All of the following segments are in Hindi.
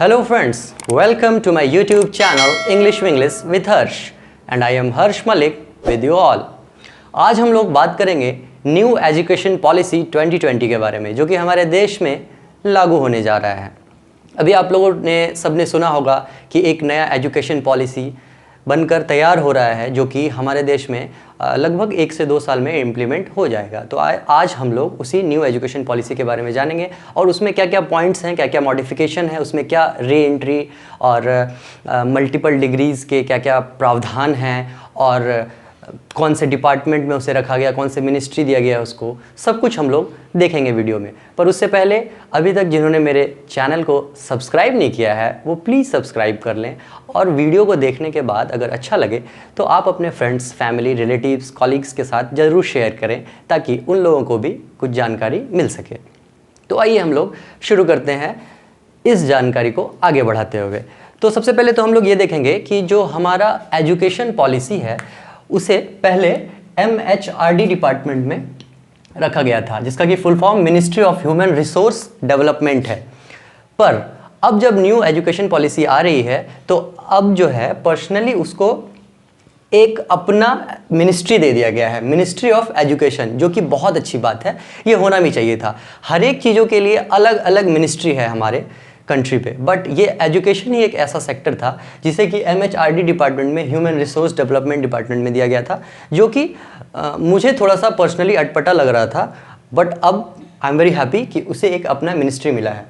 Hello friends, welcome to my YouTube channel English Winglish with Harsh and I am Harsh Malik with you all. आज हम लोग बात करेंगे न्यू एजुकेशन पॉलिसी 2020 के बारे में जो कि हमारे देश में लागू होने जा रहा है। अभी आप लोगों ने सबने सुना होगा कि एक नया एजुकेशन पॉलिसी बनकर तैयार हो रहा है जो कि हमारे देश में लगभग 1 से 2 साल में इम्प्लीमेंट हो जाएगा। तो आज हम लोग उसी न्यू एजुकेशन पॉलिसी के बारे में जानेंगे और उसमें क्या क्या पॉइंट्स हैं, क्या क्या मॉडिफिकेशन है, उसमें क्या री एंट्री और मल्टीपल डिग्रीज़ के क्या क्या प्रावधान हैं और कौन से डिपार्टमेंट में उसे रखा गया, कौन से मिनिस्ट्री दिया गया उसको, सब कुछ हम लोग देखेंगे वीडियो में। पर उससे पहले अभी तक जिन्होंने मेरे चैनल को सब्सक्राइब नहीं किया है वो प्लीज़ सब्सक्राइब कर लें और वीडियो को देखने के बाद अगर अच्छा लगे तो आप अपने फ्रेंड्स, फैमिली, रिलेटिव्स, कॉलीग्स के साथ ज़रूर शेयर करें ताकि उन लोगों को भी कुछ जानकारी मिल सके। तो आइए हम लोग शुरू करते हैं इस जानकारी को आगे बढ़ाते हुए। तो सबसे पहले तो हम लोग ये देखेंगे कि जो हमारा एजुकेशन पॉलिसी है उसे पहले MHRD डिपार्टमेंट में रखा गया था जिसका कि full form ministry of human resource development है। पर अब जब न्यू एजुकेशन पॉलिसी आ रही है तो अब जो है पर्सनली उसको एक अपना मिनिस्ट्री दे दिया गया है, मिनिस्ट्री ऑफ एजुकेशन, जो कि बहुत अच्छी बात है। ये होना भी चाहिए था। हर एक चीज़ों के लिए अलग अलग मिनिस्ट्री है हमारे कंट्री पे, बट ये एजुकेशन ही एक ऐसा सेक्टर था जिसे कि MHRD डिपार्टमेंट में, ह्यूमन रिसोर्स डेवलपमेंट डिपार्टमेंट में दिया गया था, जो कि मुझे थोड़ा सा पर्सनली अटपटा लग रहा था। बट अब आई एम वेरी हैप्पी कि उसे एक अपना मिनिस्ट्री मिला है।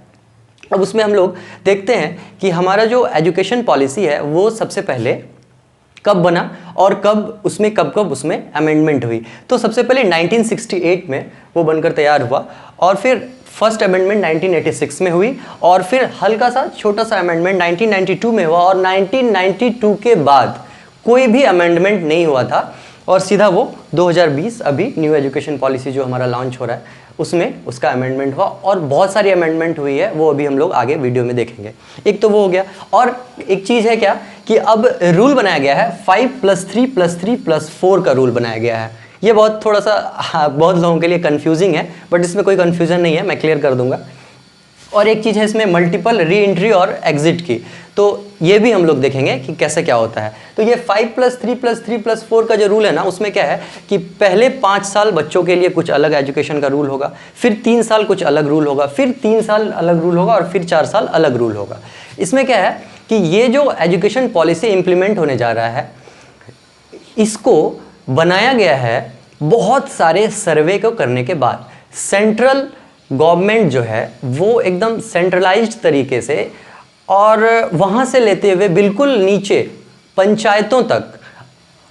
अब उसमें हम लोग देखते हैं कि हमारा जो एजुकेशन पॉलिसी है वो सबसे पहले कब बना और कब उसमें अमेंडमेंट हुई। तो सबसे पहले 1968 में वो बनकर तैयार हुआ और फिर फर्स्ट अमेंडमेंट 1986 में हुई और फिर हल्का सा छोटा सा अमेंडमेंट 1992 में हुआ और 1992 के बाद कोई भी अमेंडमेंट नहीं हुआ था और सीधा वो 2020 अभी न्यू एजुकेशन पॉलिसी जो हमारा लॉन्च हो रहा है उसमें उसका अमेंडमेंट हुआ और बहुत सारी अमेंडमेंट हुई है, वो अभी हम लोग आगे वीडियो में देखेंगे। एक तो वो हो गया और एक चीज़ है क्या कि अब रूल बनाया गया है 5+3+3+4 का रूल बनाया गया है। ये बहुत थोड़ा सा बहुत लोगों के लिए कंफ्यूजिंग है बट इसमें कोई कंफ्यूजन नहीं है, मैं क्लियर कर दूंगा। और एक चीज़ है इसमें मल्टीपल री एंट्री और एग्जिट की, तो ये भी हम लोग देखेंगे कि कैसे क्या होता है। तो ये 5+3+3+4 का जो रूल है ना उसमें क्या है कि पहले 5 साल बच्चों के लिए कुछ अलग एजुकेशन का रूल होगा, फिर 3 साल कुछ अलग रूल होगा, फिर 3 साल अलग रूल होगा और फिर 4 साल अलग रूल होगा। इसमें क्या है कि ये जो एजुकेशन पॉलिसी इम्प्लीमेंट होने जा रहा है इसको बनाया गया है बहुत सारे सर्वे को करने के बाद। सेंट्रल गवर्नमेंट जो है वो एकदम सेंट्रलाइज्ड तरीके से और वहाँ से लेते हुए बिल्कुल नीचे पंचायतों तक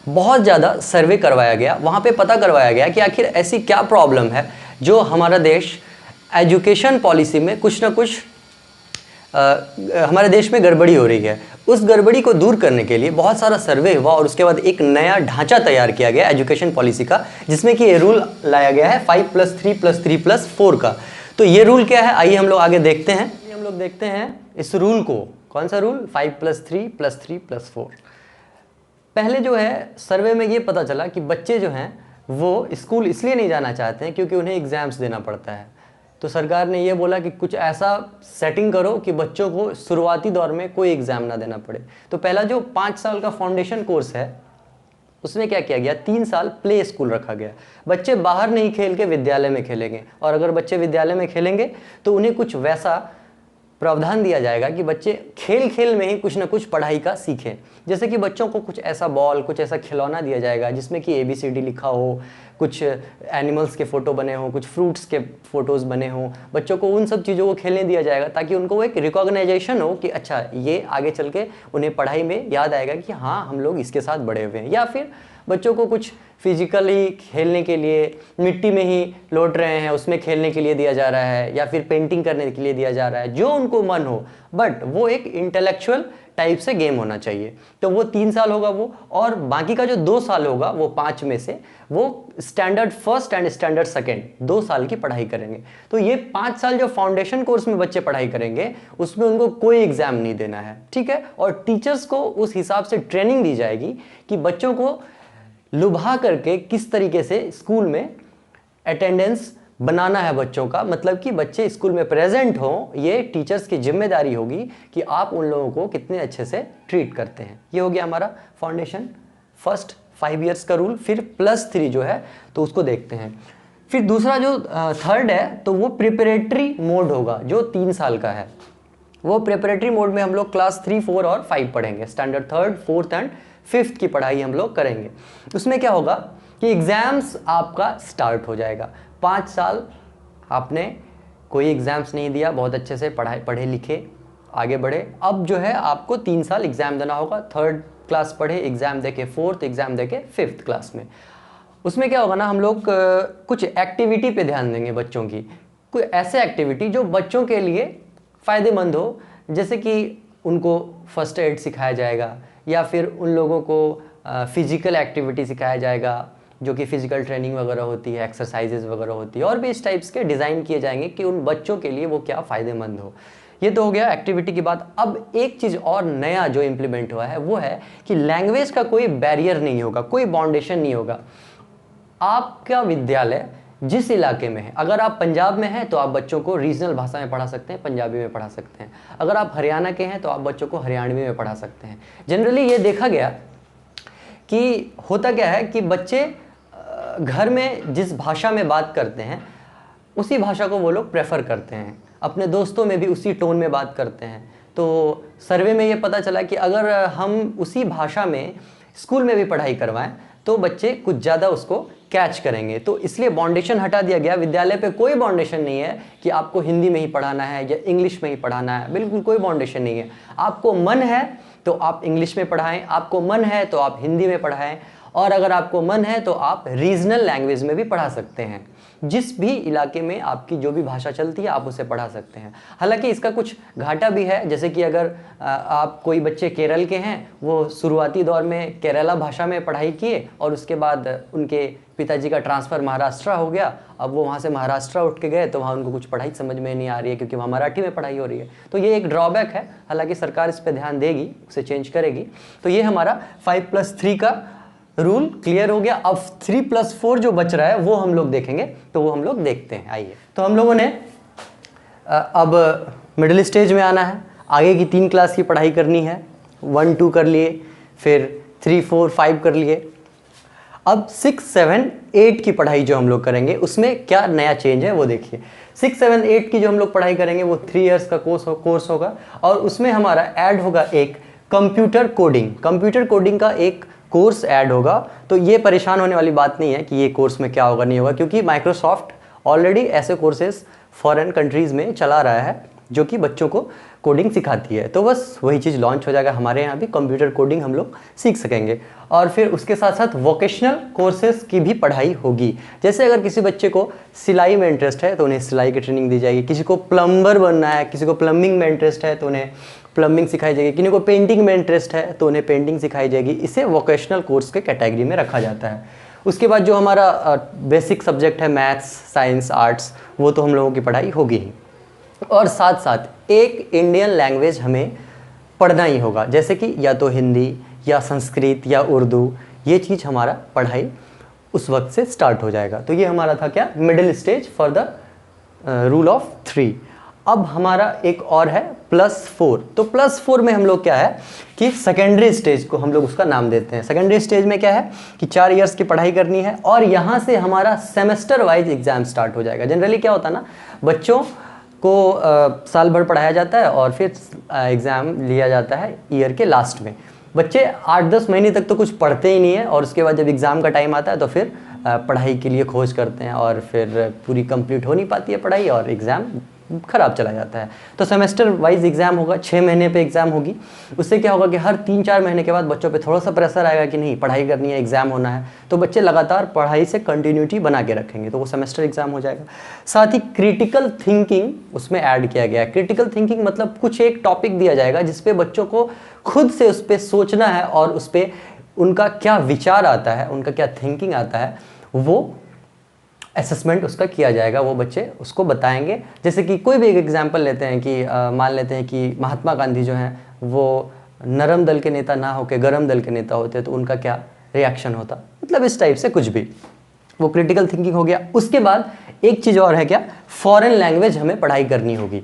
बहुत ज़्यादा सर्वे करवाया गया। वहाँ पे पता करवाया गया कि आखिर ऐसी क्या प्रॉब्लम है जो हमारा देश एजुकेशन पॉलिसी में कुछ ना कुछ हमारे देश में गड़बड़ी हो रही है। उस गड़बड़ी को दूर करने के लिए बहुत सारा सर्वे हुआ और उसके बाद एक नया ढांचा तैयार किया गया एजुकेशन पॉलिसी का, जिसमें कि ये रूल लाया गया है 5+3+3+4 का। तो ये रूल क्या है आइए हम लोग आगे देखते हैं। हम लोग देखते हैं इस रूल को, कौन सा रूल 5+3+3+4। पहले जो है सर्वे में ये पता चला कि बच्चे जो हैं वो स्कूल इसलिए नहीं जाना चाहते हैं क्योंकि उन्हें एग्ज़ाम्स देना पड़ता है। तो सरकार ने ये बोला कि कुछ ऐसा सेटिंग करो कि बच्चों को शुरुआती दौर में कोई एग्ज़ाम ना देना पड़े। तो पहला जो 5 साल का फाउंडेशन कोर्स है उसमें क्या किया गया, 3 साल प्ले स्कूल रखा गया। बच्चे बाहर नहीं खेल के विद्यालय में खेलेंगे और अगर बच्चे विद्यालय में खेलेंगे तो उन्हें कुछ वैसा प्रावधान दिया जाएगा कि बच्चे खेल खेल में ही कुछ ना कुछ पढ़ाई का सीखें। जैसे कि बच्चों को कुछ ऐसा बॉल, कुछ ऐसा खिलौना दिया जाएगा जिसमें कि ABCD लिखा हो, कुछ एनिमल्स के फ़ोटो बने हों, कुछ फ्रूट्स के फ़ोटोज़ बने हों। बच्चों को उन सब चीज़ों को खेलने दिया जाएगा ताकि उनको वो एक रिकॉग्नाइजेशन हो कि अच्छा ये आगे चल के उन्हें पढ़ाई में याद आएगा कि हाँ हम लोग इसके साथ बड़े हुए हैं। या फिर बच्चों को कुछ फिजिकली खेलने के लिए मिट्टी में ही लौट रहे हैं उसमें खेलने के लिए दिया जा रहा है या फिर पेंटिंग करने के लिए दिया जा रहा है, जो उनको मन हो, बट वो एक इंटेलेक्चुअल टाइप से गेम होना चाहिए। तो वो 3 साल होगा वो, और बाकी का जो 2 साल होगा वो 5 में से वो standard first and standard second 2 साल की पढ़ाई करेंगे। तो ये 5 साल जो फाउंडेशन कोर्स में बच्चे पढ़ाई करेंगे उसमें उनको कोई एग्जाम नहीं देना है, ठीक है। और टीचर्स को उस हिसाब से ट्रेनिंग दी जाएगी कि बच्चों को लुभा करके किस तरीके से स्कूल में अटेंडेंस बनाना है बच्चों का, मतलब कि बच्चे स्कूल में प्रेजेंट हों, ये टीचर्स की जिम्मेदारी होगी कि आप उन लोगों को कितने अच्छे से ट्रीट करते हैं। ये हो गया हमारा फाउंडेशन, फर्स्ट 5 इयर्स का रूल। फिर +3 जो है तो उसको देखते हैं। फिर दूसरा जो थर्ड है तो वो प्रिपरेटरी मोड होगा, जो 3 साल का है। वो प्रिपरेटरी मोड में हम लोग क्लास 3, 4 और 5 पढ़ेंगे, standard 3rd, 4th and 5th की पढ़ाई हम लोग करेंगे। उसमें क्या होगा कि एग्ज़ाम्स आपका स्टार्ट हो जाएगा। 5 साल आपने कोई एग्ज़ाम्स नहीं दिया, बहुत अच्छे से पढ़े लिखे आगे बढ़े। अब जो है आपको 3 साल एग्ज़ाम देना होगा। 3rd क्लास पढ़े, एग्ज़ाम देके 4th, एग्ज़ाम देके 5th क्लास में। उसमें क्या होगा ना, हम लोग कुछ एक्टिविटी पे ध्यान देंगे बच्चों की, कोई ऐसे एक्टिविटी जो बच्चों के लिए फ़ायदेमंद हो, जैसे कि उनको फर्स्ट एड सिखाया जाएगा, या फिर उन लोगों को फिज़िकल एक्टिविटी सिखाया जाएगा, जो कि फ़िज़िकल ट्रेनिंग वगैरह होती है, एक्सरसाइजेज वगैरह होती है, और भी इस टाइप्स के डिज़ाइन किए जाएंगे कि उन बच्चों के लिए वो क्या फ़ायदेमंद हो। ये तो हो गया एक्टिविटी की बात। अब एक चीज़ और नया जो इम्प्लीमेंट हुआ है वो है कि लैंग्वेज का कोई बैरियर नहीं होगा, कोई बाउंडेशन नहीं होगा। आपका विद्यालय जिस इलाके में है, अगर आप पंजाब में हैं तो आप बच्चों को रीजनल भाषा में पढ़ा सकते हैं, पंजाबी में पढ़ा सकते हैं। अगर आप हरियाणा के हैं तो आप बच्चों को हरियाणवी में पढ़ा सकते हैं। जनरली ये देखा गया कि होता क्या है कि बच्चे घर में जिस भाषा में बात करते हैं उसी भाषा को वो लोग प्रेफर करते हैं, अपने दोस्तों में भी उसी टोन में बात करते हैं। तो सर्वे में ये पता चला कि अगर हम उसी भाषा में स्कूल में भी पढ़ाई करवाएं तो बच्चे कुछ ज़्यादा उसको कैच करेंगे। तो इसलिए बाउंडेशन हटा दिया गया। विद्यालय पे कोई बाउंडेशन नहीं है कि आपको हिंदी में ही पढ़ाना है या इंग्लिश में ही पढ़ाना है, बिल्कुल कोई बाउंडेशन नहीं है। आपको मन है तो आप इंग्लिश में पढ़ाएं, आपको मन है तो आप हिंदी में पढ़ाएं, और अगर आपको मन है तो आप रीजनल लैंग्वेज में भी पढ़ा सकते हैं। जिस भी इलाके में आपकी जो भी भाषा चलती है आप उसे पढ़ा सकते हैं। हालांकि इसका कुछ घाटा भी है, जैसे कि अगर आप कोई बच्चे केरल के हैं, वो शुरुआती दौर में केरला भाषा में पढ़ाई किए और उसके बाद उनके पिताजी का ट्रांसफ़र महाराष्ट्र हो गया, अब वो वहाँ से महाराष्ट्र उठ के गए तो वहाँ उनको कुछ पढ़ाई समझ में नहीं आ रही है क्योंकि वहाँ मराठी में पढ़ाई हो रही है। तो ये एक ड्रॉबैक है, हालांकि सरकार इस पर ध्यान देगी, उसे चेंज करेगी। तो ये हमारा 5+3 का रूल क्लियर हो गया। अब 3+4 जो बच रहा है वो हम लोग देखेंगे, तो वो हम लोग देखते हैं। आइए, तो हम लोगों ने अब मिडिल स्टेज में आना है, आगे की 3 क्लास की पढ़ाई करनी है। 1, 2 कर लिए, फिर 3, 4, 5 कर लिए। अब 6, 7, 8 की पढ़ाई जो हम लोग करेंगे उसमें क्या नया चेंज है वो देखिए। 6, 7, 8 की जो हम लोग पढ़ाई करेंगे वो 3 इयर्स का कोर्स होगा, और उसमें हमारा ऐड होगा एक कंप्यूटर कोडिंग। कंप्यूटर कोडिंग का एक कोर्स ऐड होगा। तो ये परेशान होने वाली बात नहीं है कि ये कोर्स में क्या होगा नहीं होगा, क्योंकि माइक्रोसॉफ्ट ऑलरेडी ऐसे कोर्सेज फॉरेन कंट्रीज़ में चला रहा है जो कि बच्चों को कोडिंग सिखाती है। तो बस वही चीज़ लॉन्च हो जाएगा, हमारे यहाँ भी कंप्यूटर कोडिंग हम लोग सीख सकेंगे। और फिर उसके साथ साथ वोकेशनल कोर्सेज की भी पढ़ाई होगी। जैसे अगर किसी बच्चे को सिलाई में इंटरेस्ट है तो उन्हें सिलाई की ट्रेनिंग दी जाएगी, किसी को प्लम्बर बनना है, किसी को प्लम्बिंग में इंटरेस्ट है तो उन्हें प्लम्बिंग सिखाई जाएगी, किसी को पेंटिंग में इंटरेस्ट है तो उन्हें पेंटिंग सिखाई जाएगी। इसे वोकेशनल कोर्स के कैटेगरी में रखा जाता है। उसके बाद जो हमारा बेसिक सब्जेक्ट है मैथ्स, साइंस, आर्ट्स, वो तो हम लोगों की पढ़ाई होगी ही। और साथ साथ एक इंडियन लैंग्वेज हमें पढ़ना ही होगा, जैसे कि या तो हिंदी या संस्कृत या उर्दू। ये चीज़ हमारा पढ़ाई उस वक्त से स्टार्ट हो जाएगा। तो ये हमारा था क्या, middle stage for the rule of 3। अब हमारा एक और है +4। तो +4 में हम लोग क्या है कि सेकेंडरी स्टेज को हम लोग उसका नाम देते हैं। सेकेंडरी स्टेज में क्या है कि 4 इयर्स की पढ़ाई करनी है, और यहाँ से हमारा सेमेस्टर वाइज एग्जाम स्टार्ट हो जाएगा। जनरली क्या होता है ना, बच्चों को साल भर पढ़ाया जाता है और फिर एग्ज़ाम लिया जाता है ईयर के लास्ट में। बच्चे 8-10 महीने तक तो कुछ पढ़ते ही नहीं है, और उसके बाद जब एग्ज़ाम का टाइम आता है तो फिर पढ़ाई के लिए खोज करते हैं, और फिर पूरी कंप्लीट हो नहीं पाती है पढ़ाई और एग्ज़ाम ख़राब चला जाता है। तो सेमेस्टर वाइज एग्ज़ाम होगा, 6 महीने पे एग्ज़ाम होगी। उससे क्या होगा कि हर 3-4 महीने के बाद बच्चों पे थोड़ा सा प्रेशर आएगा कि नहीं पढ़ाई करनी है, एग्ज़ाम होना है, तो बच्चे लगातार पढ़ाई से कंटिन्यूटी बना के रखेंगे, तो वो सेमेस्टर एग्ज़ाम हो जाएगा। साथ ही क्रिटिकल थिंकिंग उसमें ऐड किया गया है। क्रिटिकल थिंकिंग मतलब कुछ एक टॉपिक दिया जाएगा जिस पे बच्चों को खुद से उस पर सोचना है, और उस पर उनका क्या विचार आता है, उनका क्या थिंकिंग आता है, वो असेसमेंट उसका किया जाएगा। वो बच्चे उसको बताएंगे। जैसे कि कोई भी एक एग्जांपल लेते हैं कि मान लेते हैं कि महात्मा गांधी जो हैं वो नरम दल के नेता ना होकर गरम दल के नेता होते तो उनका क्या रिएक्शन होता, मतलब इस टाइप से कुछ भी। वो क्रिटिकल थिंकिंग हो गया। उसके बाद एक चीज़ और है क्या, फॉरेन लैंग्वेज हमें पढ़ाई करनी होगी।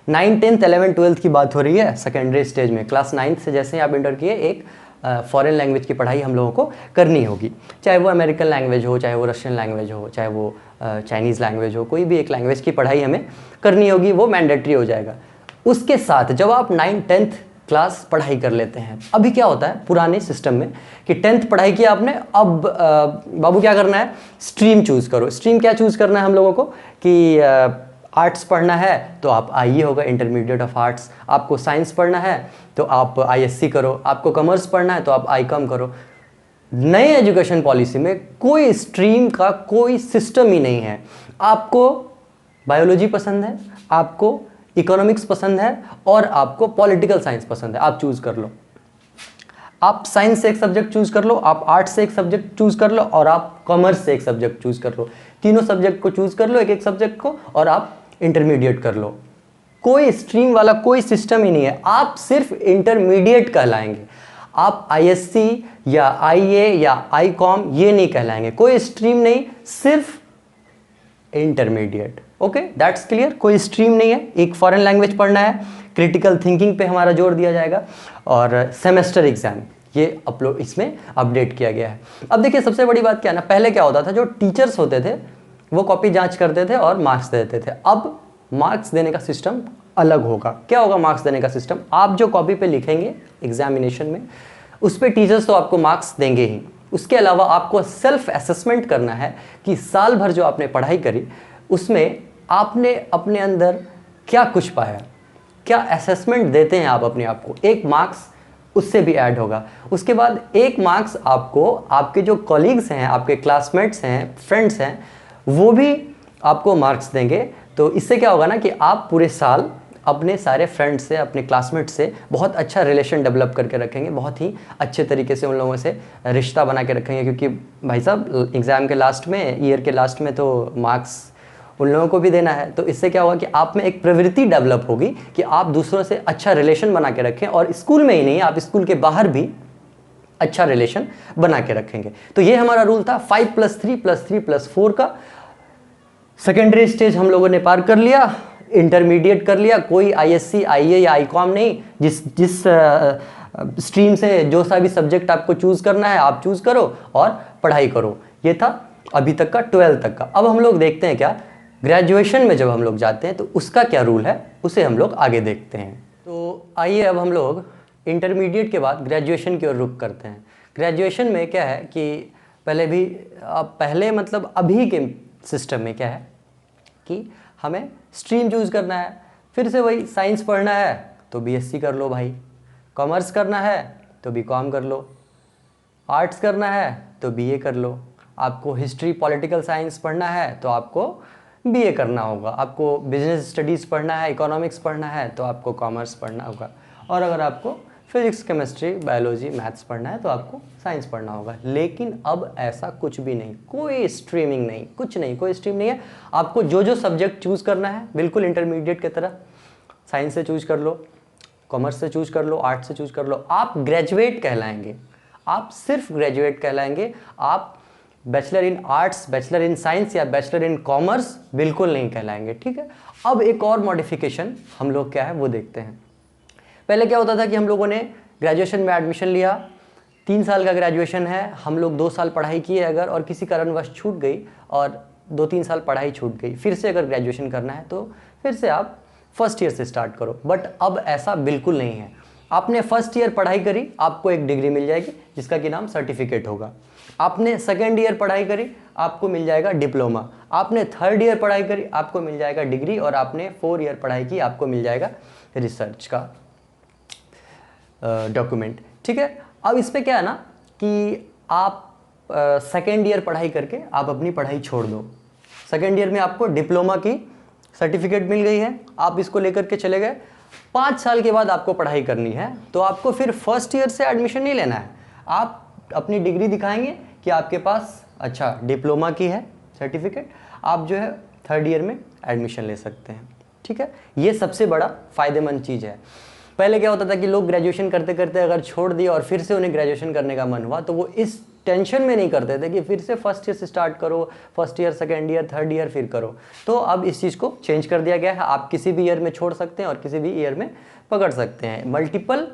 9, 10, 11, 12 की बात हो रही है सेकेंडरी स्टेज में, क्लास 9 से जैसे ही आप इंटर किए एक फॉरेन लैंग्वेज की पढ़ाई हम लोगों को करनी होगी, चाहे वो अमेरिकन लैंग्वेज हो, चाहे वो रशियन लैंग्वेज हो, चाहे वो चाइनीज़ लैंग्वेज हो, कोई भी एक लैंग्वेज की पढ़ाई हमें करनी होगी, वो मैंडेटरी हो जाएगा। उसके साथ जब आप 9, 10th क्लास पढ़ाई कर लेते हैं, अभी क्या होता है पुराने सिस्टम में कि 10th पढ़ाई किया आपने, अब बाबू क्या करना है, स्ट्रीम चूज़ करो। स्ट्रीम क्या चूज़ करना है हम लोगों को कि आर्ट्स पढ़ना है तो आप आईए होगा, इंटरमीडिएट ऑफ आर्ट्स। आपको साइंस पढ़ना है तो आप आईएससी करो, आपको कॉमर्स पढ़ना है तो आप आईकॉम करो। नए एजुकेशन पॉलिसी में कोई स्ट्रीम का कोई सिस्टम ही नहीं है। आपको बायोलॉजी पसंद है, आपको इकोनॉमिक्स पसंद है और आपको पॉलिटिकल साइंस पसंद है, आप चूज़ कर लो। आप साइंस से एक सब्जेक्ट चूज़ कर लो, आप आर्ट्स से एक सब्जेक्ट चूज़ कर लो और आप कॉमर्स से एक सब्जेक्ट चूज़ कर लो। तीनों सब्जेक्ट को चूज़ कर लो, एक एक सब्जेक्ट को, और आप इंटरमीडिएट कर लो। कोई स्ट्रीम वाला कोई सिस्टम ही नहीं है, आप सिर्फ इंटरमीडिएट कहलाएंगे। आप आईएससी या आईए या आईकॉम ये नहीं कहलाएंगे, कोई स्ट्रीम नहीं, सिर्फ इंटरमीडिएट। Okay, that's clear. कोई स्ट्रीम नहीं है, एक फॉरेन लैंग्वेज पढ़ना है, क्रिटिकल थिंकिंग पे हमारा जोर दिया जाएगा, और सेमेस्टर एग्जाम ये अपलोड इसमें अपडेट किया गया है। अब देखिए सबसे बड़ी बात क्या है ना, पहले क्या होता था, जो टीचर्स होते थे वो कॉपी जांच करते थे और मार्क्स देते थे। अब मार्क्स देने का सिस्टम अलग होगा। क्या होगा मार्क्स देने का सिस्टम, आप जो कॉपी पे लिखेंगे एग्जामिनेशन में, उस पर टीचर्स तो आपको मार्क्स देंगे ही, उसके अलावा आपको सेल्फ असेसमेंट करना है कि साल भर जो आपने पढ़ाई करी उसमें आपने अपने अंदर क्या कुछ पाया, क्या असेसमेंट देते हैं आप अपने आप को। एक मार्क्स उससे भी ऐड होगा। उसके बाद एक मार्क्स आपको आपके जो कॉलीग्स हैं, आपके क्लासमेट्स हैं, फ्रेंड्स हैं, वो भी आपको मार्क्स देंगे। तो इससे क्या होगा ना कि आप पूरे साल अपने सारे फ्रेंड्स से, अपने क्लासमेट से बहुत अच्छा रिलेशन डेवलप करके रखेंगे, बहुत ही अच्छे तरीके से उन लोगों से रिश्ता बना के रखेंगे। क्योंकि भाई साहब एग्ज़ाम के लास्ट में, ईयर के लास्ट में तो मार्क्स उन लोगों को भी देना है। तो इससे क्या होगा कि आप में एक प्रवृत्ति डेवलप होगी कि आप दूसरों से अच्छा रिलेशन बना के रखें, और स्कूल में ही नहीं, आप स्कूल के बाहर भी अच्छा रिलेशन बना के रखेंगे। तो ये हमारा रूल था 5+3+3+4 का। सेकेंडरी स्टेज हम लोगों ने पार कर लिया, इंटरमीडिएट कर लिया। कोई आईएससी, आईए या आईकॉम नहीं, जिस स्ट्रीम से जो सा भी सब्जेक्ट आपको चूज़ करना है आप चूज़ करो और पढ़ाई करो। ये था अभी तक का 12th तक का। अब हम लोग देखते हैं क्या ग्रेजुएशन में जब हम लोग जाते हैं तो उसका क्या रूल है, उसे हम लोग आगे देखते हैं। तो आइए अब हम लोग इंटरमीडिएट के बाद ग्रेजुएशन की ओर रुख करते हैं। ग्रेजुएशन में क्या है कि पहले मतलब अभी के सिस्टम में क्या है कि हमें स्ट्रीम चूज़ करना है, फिर से वही साइंस पढ़ना है तो बीएससी कर लो भाई, कॉमर्स करना है तो बीकॉम कर लो, आर्ट्स करना है तो बीए कर लो, आपको हिस्ट्री पॉलिटिकल साइंस पढ़ना है तो आपको बीए करना होगा, आपको बिजनेस स्टडीज़ पढ़ना है, इकोनॉमिक्स पढ़ना है तो आपको कॉमर्स पढ़ना होगा, और अगर आपको फिजिक्स, केमिस्ट्री, बायोलॉजी, मैथ्स पढ़ना है तो आपको साइंस पढ़ना होगा। लेकिन अब ऐसा कुछ भी नहीं, कोई स्ट्रीमिंग नहीं, कुछ नहीं, कोई स्ट्रीम नहीं है। आपको जो जो सब्जेक्ट चूज़ करना है बिल्कुल इंटरमीडिएट की तरह, साइंस से चूज़ कर लो, कॉमर्स से चूज़ कर लो, आर्ट्स से चूज़ कर लो, आप ग्रेजुएट कहलाएंगे, आप सिर्फ ग्रेजुएट कहलाएंगे। आप bachelor in arts, bachelor in science या बैचलर इन कॉमर्स बिल्कुल नहीं कहलाएंगे, ठीक है। अब एक और मॉडिफिकेशन हम लोग क्या है वो देखते हैं। पहले क्या होता था कि हम लोगों ने ग्रेजुएशन में एडमिशन लिया, 3 साल का ग्रेजुएशन है, हम लोग 2 साल पढ़ाई किए अगर, और किसी कारणवश छूट गई और 2-3 साल पढ़ाई छूट गई, फिर से अगर ग्रेजुएशन करना है तो फिर से आप फर्स्ट ईयर से स्टार्ट करो। बट अब ऐसा बिल्कुल नहीं है। आपने फर्स्ट ईयर पढ़ाई करी, आपको एक डिग्री मिल जाएगी जिसका कि नाम सर्टिफिकेट होगा। आपने सेकेंड ईयर पढ़ाई करी, आपको मिल जाएगा डिप्लोमा। आपने थर्ड ईयर पढ़ाई करी, आपको मिल जाएगा डिग्री, और आपने 4 ईयर पढ़ाई की, आपको मिल जाएगा रिसर्च का डॉक्यूमेंट, ठीक है। अब इस पे क्या है ना कि आप सेकेंड ईयर पढ़ाई करके आप अपनी पढ़ाई छोड़ दो। सेकेंड ईयर में आपको डिप्लोमा की सर्टिफिकेट मिल गई है, आप इसको लेकर के चले गए। 5 साल के बाद आपको पढ़ाई करनी है तो आपको फिर फर्स्ट ईयर से एडमिशन नहीं लेना है, आप अपनी डिग्री दिखाएंगे कि आपके पास अच्छा डिप्लोमा की है सर्टिफिकेट, आप जो है थर्ड ईयर में एडमिशन ले सकते हैं, ठीक है। ये सबसे बड़ा फ़ायदेमंद चीज़ है। पहले क्या होता था कि लोग ग्रेजुएशन करते करते अगर छोड़ दिए और फिर से उन्हें ग्रेजुएशन करने का मन हुआ तो वो इस टेंशन में नहीं करते थे कि फिर से फर्स्ट ईयर से स्टार्ट करो, first year, second year, third year फिर करो। तो अब इस चीज़ को चेंज कर दिया गया है, आप किसी भी ईयर में छोड़ सकते हैं और किसी भी ईयर में पकड़ सकते हैं। मल्टीपल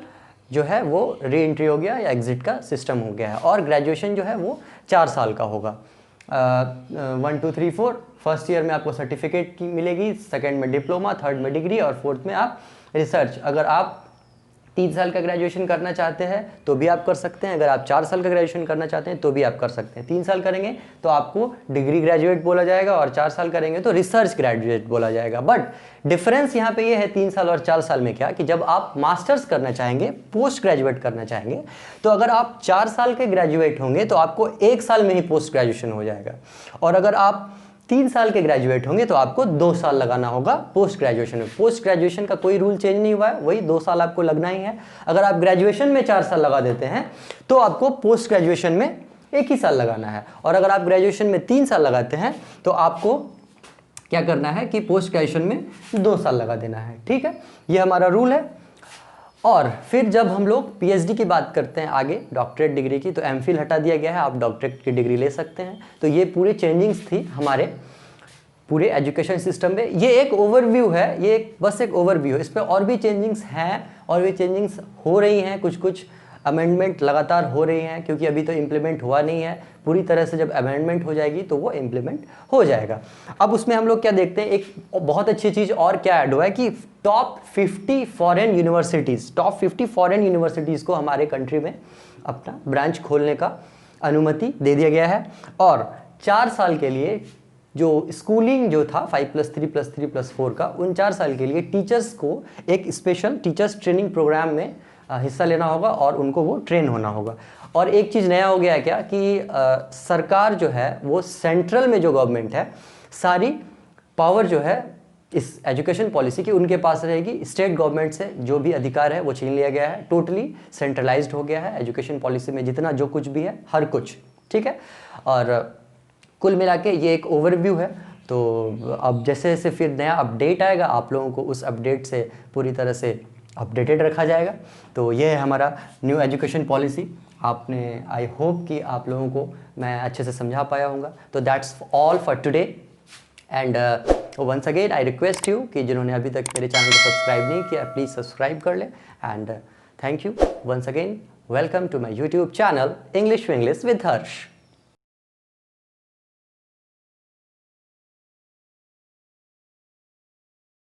जो है वो री एंट्री हो गया या एग्जिट का सिस्टम हो गया है। और ग्रेजुएशन जो है वो 4 साल का होगा। 1 2 3 4 फर्स्ट ईयर में आपको सर्टिफिकेट की मिलेगी, सेकंड में डिप्लोमा, थर्ड में डिग्री और फोर्थ में आप रिसर्च। अगर आप 3 साल का ग्रेजुएशन करना चाहते हैं तो भी आप कर सकते हैं, अगर आप 4 साल का ग्रेजुएशन करना चाहते हैं तो भी आप कर सकते हैं। 3 साल करेंगे तो आपको डिग्री ग्रेजुएट बोला जाएगा और 4 साल करेंगे तो रिसर्च ग्रेजुएट बोला जाएगा। बट डिफरेंस यहाँ पे ये है 3 साल और 4 साल में क्या, कि जब आप मास्टर्स करना चाहेंगे, पोस्ट ग्रेजुएट करना चाहेंगे, तो अगर आप 4 साल के ग्रेजुएट होंगे तो आपको 1 साल में ही पोस्ट ग्रेजुएशन हो जाएगा। और अगर आप 3 साल के ग्रेजुएट होंगे तो आपको 2 साल लगाना होगा पोस्ट ग्रेजुएशन में। पोस्ट ग्रेजुएशन का कोई रूल चेंज नहीं हुआ है, वही 2 साल आपको लगना ही है। अगर आप ग्रेजुएशन में 4 साल लगा देते हैं तो आपको पोस्ट ग्रेजुएशन में 1 ही साल लगाना है। और अगर आप ग्रेजुएशन में 3 साल लगाते हैं तो आपको क्या करना है कि पोस्ट ग्रेजुएशन में 2 साल लगा देना है। ठीक है, ये हमारा रूल है। और फिर जब हम लोग पीएचडी की बात करते हैं आगे, डॉक्टरेट डिग्री की, तो एमफिल हटा दिया गया है, आप डॉक्टरेट की डिग्री ले सकते हैं। तो ये पूरे चेंजिंग्स थी हमारे पूरे एजुकेशन सिस्टम में। ये एक ओवरव्यू है, ये बस एक ओवरव्यू है, इस पर और भी चेंजिंग्स हैं और भी चेंजिंग्स हो रही हैं, कुछ कुछ अमेंडमेंट लगातार हो रही हैं, क्योंकि अभी तो इम्प्लीमेंट हुआ नहीं है पूरी तरह से। जब अमेंडमेंट हो जाएगी तो वो इम्प्लीमेंट हो जाएगा। अब उसमें हम लोग क्या देखते हैं, एक बहुत अच्छी चीज़ और क्या ऐड हुआ है कि top 50 foreign universities, top 50 foreign universities को हमारे कंट्री में अपना ब्रांच खोलने का अनुमति दे दिया गया है। और 4 साल के लिए जो स्कूलिंग जो था 5+3+3+4 का, उन 4 साल के लिए टीचर्स को एक स्पेशल टीचर्स ट्रेनिंग प्रोग्राम में हिस्सा लेना होगा और उनको वो ट्रेन होना होगा। और एक चीज़ नया हो गया है क्या कि सरकार जो है वो सेंट्रल में जो गवर्नमेंट है, सारी पावर जो है इस एजुकेशन पॉलिसी की उनके पास रहेगी। स्टेट गवर्नमेंट से जो भी अधिकार है वो छीन लिया गया है, टोटली सेंट्रलाइज्ड हो गया है एजुकेशन पॉलिसी में जितना जो कुछ भी है, हर कुछ। ठीक है, और कुल मिला के ये एक ओवरव्यू है। तो अब जैसे जैसे फिर नया अपडेट आएगा आप लोगों को उस अपडेट से पूरी तरह से अपडेटेड रखा जाएगा। तो ये है हमारा न्यू एजुकेशन पॉलिसी। आपने, आई होप कि आप लोगों को मैं अच्छे से समझा पाया होऊंगा। तो that's all for today and once again I request you कि जिन्होंने अभी तक मेरे चैनल को सब्सक्राइब नहीं किया प्लीज़ सब्सक्राइब कर लें। And thank you once again, welcome to my YouTube channel English Vinglish with Harsh.